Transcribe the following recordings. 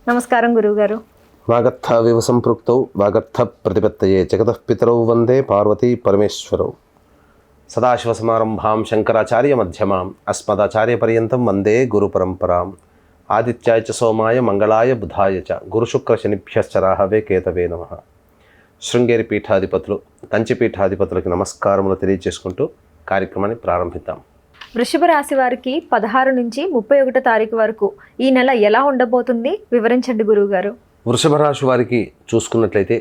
నమస్కారం గురువుగారు. వాగర్థావివ సంపృక్తౌ వాగర్థ ప్రతిపత్తయే జగతః పితరౌ వందే పార్వతీ పరమేశ్వరౌ. సదాశివసమారంభాం శంకరాచార్య మధ్యమాం అస్మదాచార్యపర్యంతం వందే గురు పరంపరాం. ఆదిత్యాయ చ సోమాయ మంగళాయ బుధాయ చ గురుశుక్ర శనిభ్యశ్చ రాహవే కేతవే నమః. శృంగేరి పీఠాధిపతులు, కంచి పీఠాధిపతులకి నమస్కారములు తెలియజేసుకుంటూ కార్యక్రమాన్ని ప్రారంభిద్దాం. వృషభ రాశి వారికి 16 నుంచి 31 తారీఖు వరకు ఈ నెల ఎలా ఉండబోతుంది వివరించండి గురువుగారు. వృషభ రాశి వారికి చూసుకున్నట్లయితే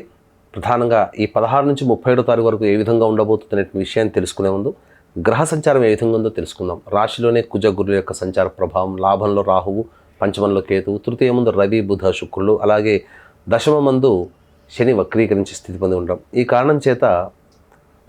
ప్రధానంగా ఈ 16 నుంచి 37 తారీఖు వరకు ఏ విధంగా ఉండబోతుంది అనే విషయాన్ని తెలుసుకునే ముందు గ్రహ సంచారం ఏ విధంగా ఉందో తెలుసుకుందాం. రాశిలోనే కుజ గురు యొక్క సంచార ప్రభావం, లాభంలో రాహువు, పంచమంలో కేతువు, తృతీయ ముందు రవి బుధ శుక్రులు, అలాగే దశమ మందు శని వక్రీకరించి స్థితి పొంది ఉండడం. ఈ కారణం చేత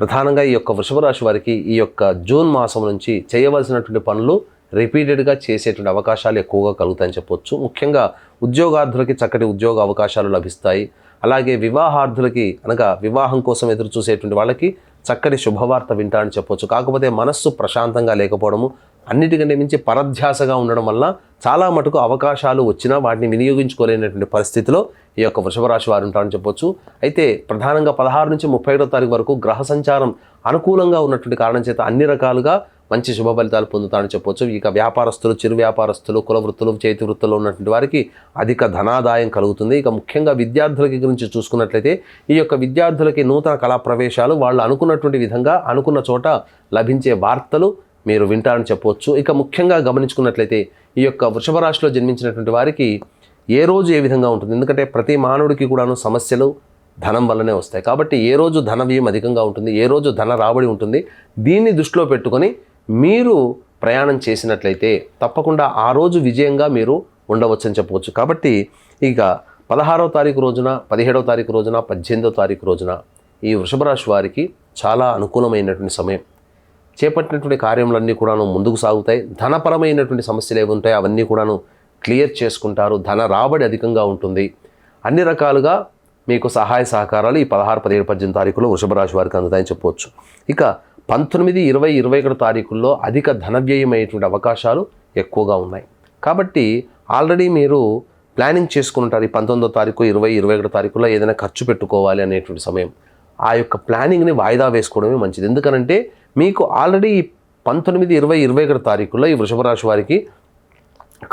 ప్రధానంగా ఈ యొక్క వృషభ రాశి వారికి ఈ యొక్క జూన్ మాసం నుంచి చేయవలసినటువంటి పనులు రిపీటెడ్గా చేసేటువంటి అవకాశాలు ఎక్కువగా కలుగుతాయని చెప్పొచ్చు. ముఖ్యంగా ఉద్యోగార్థులకి చక్కటి ఉద్యోగ అవకాశాలు లభిస్తాయి. అలాగే వివాహార్థులకి అనగా వివాహం కోసం ఎదురు చూసేటువంటి వాళ్ళకి చక్కటి శుభవార్త వింటారని చెప్పొచ్చు. కాకపోతే మనస్సు ప్రశాంతంగా లేకపోవడము, అన్నిటికంటే మించి పరధ్యాసగా ఉండడం వల్ల చాలా మటుకు అవకాశాలు వచ్చినా వాటిని వినియోగించుకోలేనటువంటి పరిస్థితిలో ఈ యొక్క వృషభ రాశి వారు ఉంటారని చెప్పొచ్చు. అయితే ప్రధానంగా 16 నుంచి 31 తారీఖు వరకు గ్రహ సంచారం అనుకూలంగా ఉన్నటువంటి కారణం చేత అన్ని రకాలుగా మంచి శుభ ఫలితాలు పొందుతారని చెప్పొచ్చు. ఇక వ్యాపారస్తులు, చిరు వ్యాపారస్తులు, కుల వృత్తులు, చేతి వృత్తుల్లో ఉన్నటువంటి వారికి అధిక ధనాదాయం కలుగుతుంది. ఇక ముఖ్యంగా విద్యార్థులకి గురించి చూసుకున్నట్లయితే ఈ యొక్క విద్యార్థులకి నూతన కళా ప్రవేశాలు వాళ్ళు అనుకున్నటువంటి విధంగా అనుకున్న చోట లభించే వార్తలు మీరు వింటారని చెప్పవచ్చు. ఇక ముఖ్యంగా గమనించుకున్నట్లయితే ఈ యొక్క వృషభ రాశిలో జన్మించినటువంటి వారికి ఏ రోజు ఏ విధంగా ఉంటుంది, ఎందుకంటే ప్రతి మానవుడికి కూడాను సమస్యలు ధనం వల్లనే వస్తాయి. కాబట్టి ఏ రోజు ధన వ్యయం అధికంగా ఉంటుంది, ఏ రోజు ధన రాబడి ఉంటుంది, దీన్ని దృష్టిలో పెట్టుకొని మీరు ప్రయాణం చేసినట్లయితే తప్పకుండా ఆ రోజు విజయంగా మీరు ఉండవచ్చని చెప్పవచ్చు. కాబట్టి ఇక 16వ తారీఖు రోజున, 17వ తారీఖు రోజున, 18వ తారీఖు రోజున ఈ వృషభ రాశి వారికి చాలా అనుకూలమైనటువంటి సమయం. చేపట్టినటువంటి కార్యములన్నీ కూడాను ముందుకు సాగుతాయి. ధనపరమైనటువంటి సమస్యలు ఏవి ఉంటాయో అవన్నీ కూడాను క్లియర్ చేసుకుంటారు. ధన రాబడి అధికంగా ఉంటుంది. అన్ని రకాలుగా మీకు సహాయ సహకారాలు ఈ 16, 17, 18 తారీఖులో వృషభ రాశి వారికి అందుతాయని చెప్పవచ్చు. ఇక 19, 20, 21 తారీఖుల్లో అధిక ధన వ్యయమయ్యేటువంటి అవకాశాలు ఎక్కువగా ఉన్నాయి. కాబట్టి ఆల్రెడీ మీరు ప్లానింగ్ చేసుకుంటారు. ఈ 19వ తారీఖు, 20, 21 తారీఖుల్లో ఏదైనా ఖర్చు పెట్టుకోవాలి అనేటువంటి సమయం. ఆ యొక్క ప్లానింగ్ని వాయిదా వేసుకోవడమే మంచిది. ఎందుకనంటే మీకు ఆల్రెడీ 19, 20, 21 తారీఖుల్లో ఈ వృషభ రాశి వారికి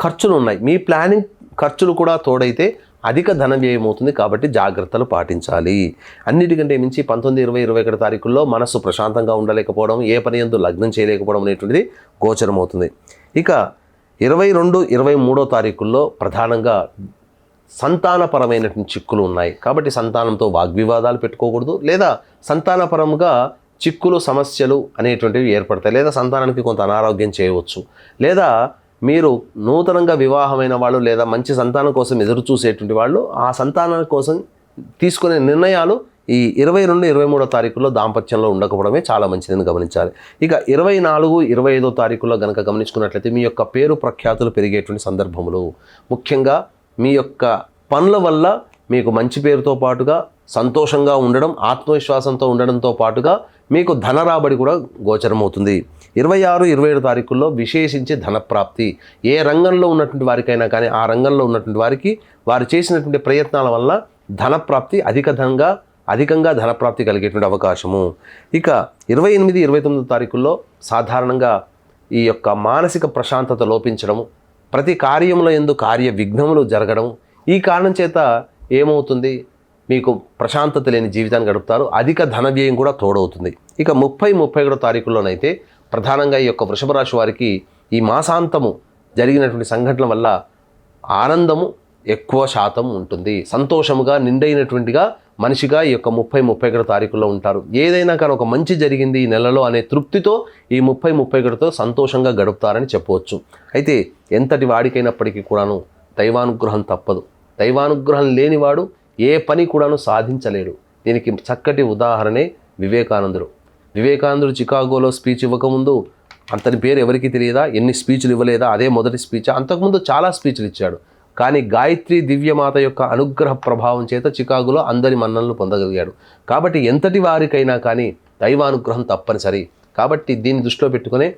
ఖర్చులు ఉన్నాయి. మీ ప్లానింగ్ ఖర్చులు కూడా తోడైతే అధిక ధన వ్యయం అవుతుంది. కాబట్టి జాగ్రత్తలు పాటించాలి. అన్నిటికంటే మించి 19, 20, 21 తారీఖుల్లో మనస్సు ప్రశాంతంగా ఉండలేకపోవడం, ఏ పని యందు లగ్నం చేయలేకపోవడం అనేటువంటిది గోచరం అవుతుంది. ఇక 22, 23 తారీఖుల్లో ప్రధానంగా సంతానపరమైనటువంటి చిక్కులు ఉన్నాయి. కాబట్టి సంతానంతో వాగ్వివాదాలు పెట్టుకోకూడదు, లేదా సంతానపరంగా చిక్కులు, సమస్యలు అనేటువంటివి ఏర్పడతాయి. లేదా సంతానానికి కొంత అనారోగ్యం చేయవచ్చు, లేదా మీరు నూతనంగా వివాహమైన వాళ్ళు లేదా మంచి సంతానం కోసం ఎదురు చూసేటువంటి వాళ్ళు ఆ సంతానం కోసం తీసుకునే నిర్ణయాలు ఈ 22, 23 తారీఖుల్లో దాంపత్యంలో ఉండకపోవడమే చాలా మంచిదని గమనించాలి. ఇక 24, 25 తారీఖుల్లో కనుక గమనించుకున్నట్లయితే మీ యొక్క పేరు ప్రఖ్యాతులు పెరిగేటువంటి సందర్భములు, ముఖ్యంగా మీ యొక్క పనుల వల్ల మీకు మంచి పేరుతో పాటుగా సంతోషంగా ఉండడం, ఆత్మవిశ్వాసంతో ఉండడంతో పాటుగా మీకు ధన రాబడి కూడా గోచరమవుతుంది. 26, 27 తారీఖుల్లో విశేషించి ధనప్రాప్తి, ఏ రంగంలో ఉన్నటువంటి వారికైనా కానీ ఆ రంగంలో ఉన్నటువంటి వారికి వారు చేసినటువంటి ప్రయత్నాల వల్ల ధనప్రాప్తి అధికంగా ధనప్రాప్తి కలిగేటువంటి అవకాశము. ఇక 28, 29 తారీఖుల్లో సాధారణంగా ఈ యొక్క మానసిక ప్రశాంతత లోపించడము, ప్రతి కార్యంలో యందు కార్య విఘ్నములు జరగడం, ఈ కారణం చేత ఏమవుతుంది, మీకు ప్రశాంతత లేని జీవితాన్ని గడుపుతారు. అధిక ధన వ్యయం కూడా తోడవుతుంది. ఇక 30, 31 తారీఖుల్లోనైతే ప్రధానంగా ఈ యొక్క వృషభ రాశి వారికి ఈ మాసాంతము జరిగినటువంటి సంఘటనల వల్ల ఆనందము ఎక్కువ శాతం ఉంటుంది. సంతోషముగా నిండైనటువంటిగా మనిషిగా ఈ యొక్క 30, 31 తారీఖుల్లో ఉంటారు. ఏదైనా కానీ ఒక మంచి జరిగింది ఈ నెలలో అనే తృప్తితో ఈ 30, 31తో సంతోషంగా గడుపుతారని చెప్పవచ్చు. అయితే ఎంతటి వాడికైనప్పటికీ కూడాను దైవానుగ్రహం తప్పదు. దైవానుగ్రహం లేనివాడు ఏ పని కూడాను సాధించలేడు. దీనికి చక్కటి ఉదాహరణే వివేకానందుడు చికాగోలో స్పీచ్ ఇవ్వకముందు అతని పేరు ఎవరికి తెలియదా, ఎన్ని స్పీచ్లు ఇవ్వలేదా, అదే మొదటి స్పీచ్. అంతకుముందు చాలా స్పీచ్లు ఇచ్చాడు. కానీ గాయత్రి దివ్యమాత యొక్క అనుగ్రహ ప్రభావం చేత చికాగోలో అందరి మన్ననలు పొందగలిగాడు. కాబట్టి ఎంతటి వారికైనా కానీ దైవానుగ్రహం తప్పనిసరి. కాబట్టి దీన్ని దృష్టిలో పెట్టుకునే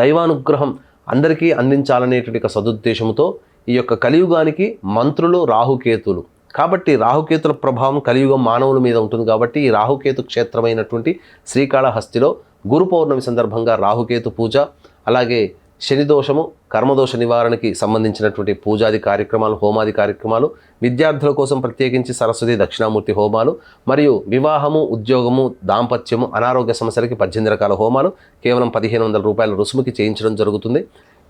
దైవానుగ్రహం అందరికీ అందించాలనేటువంటి సదుద్దేశంతో ఈ యొక్క కలియుగానికి మంత్రులు రాహుకేతులు. కాబట్టి రాహుకేతుల ప్రభావం కలియుగం మానవుల మీద ఉంటుంది. కాబట్టి ఈ రాహుకేతు క్షేత్రమైనటువంటి శ్రీకాళహస్తిలో గురు పౌర్ణమి సందర్భంగా రాహుకేతు పూజ, అలాగే శనిదోషము, కర్మదోష నివారణకి సంబంధించినటువంటి పూజాది కార్యక్రమాలు, హోమాది కార్యక్రమాలు, విద్యార్థుల కోసం ప్రత్యేకించి సరస్వతి దక్షిణామూర్తి హోమాలు, మరియు వివాహము, ఉద్యోగము, దాంపత్యము, అనారోగ్య సమస్యలకి 18 రకాల హోమాలు కేవలం 1500 రూపాయల రుసుముకి చేయించడం జరుగుతుంది.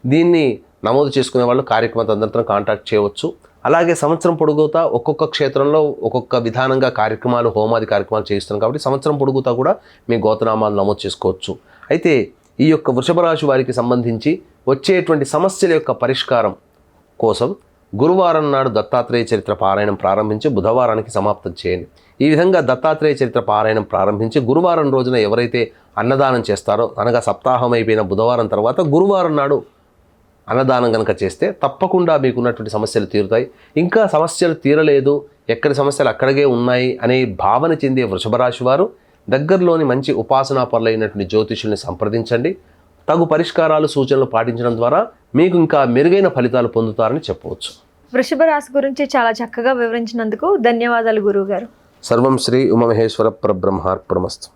దీన్ని నమోదు చేసుకునే వాళ్ళు కార్యక్రమ తదనంతరం కాంటాక్ట్ చేయవచ్చు. అలాగే సంవత్సరం పొడుగుతా ఒక్కొక్క క్షేత్రంలో ఒక్కొక్క విధానంగా కార్యక్రమాలు, హోమాది కార్యక్రమాలు చేయిస్తున్నాం. కాబట్టి సంవత్సరం పొడుగుతా కూడా మీ గోత్రనామాలు నమోదు చేసుకోవచ్చు. అయితే ఈ యొక్క వృషభ రాశి వారికి సంబంధించి వచ్చేటువంటి సమస్యల యొక్క పరిష్కారం కోసం గురువారం నాడు దత్తాత్రేయ చరిత్ర పారాయణం ప్రారంభించి బుధవారానికి సమాప్తం చేయండి. ఈ విధంగా దత్తాత్రేయ చరిత్ర పారాయణం ప్రారంభించి గురువారం రోజున ఎవరైతే అన్నదానం చేస్తారో, అనగా సప్తాహం అయిపోయిన బుధవారం తర్వాత గురువారం నాడు అన్నదానం కనుక చేస్తే తప్పకుండా మీకున్నటువంటి సమస్యలు తీరుతాయి. ఇంకా సమస్యలు తీరలేదు, ఎక్కడి సమస్యలు అక్కడికే ఉన్నాయి అనే భావన చెందే వృషభ రాశి వారు దగ్గరలోని మంచి ఉపాసనా పరులైనటువంటి జ్యోతిషుల్ని సంప్రదించండి. తగు పరిష్కారాలు, సూచనలు పాటించడం ద్వారా మీకు ఇంకా మెరుగైన ఫలితాలు పొందుతారని చెప్పవచ్చు. వృషభ రాశి గురించి చాలా చక్కగా వివరించినందుకు ధన్యవాదాలు గురువుగారు. సర్వం శ్రీ ఉమామహేశ్వర పరబ్రహ్మార్పణమస్తు.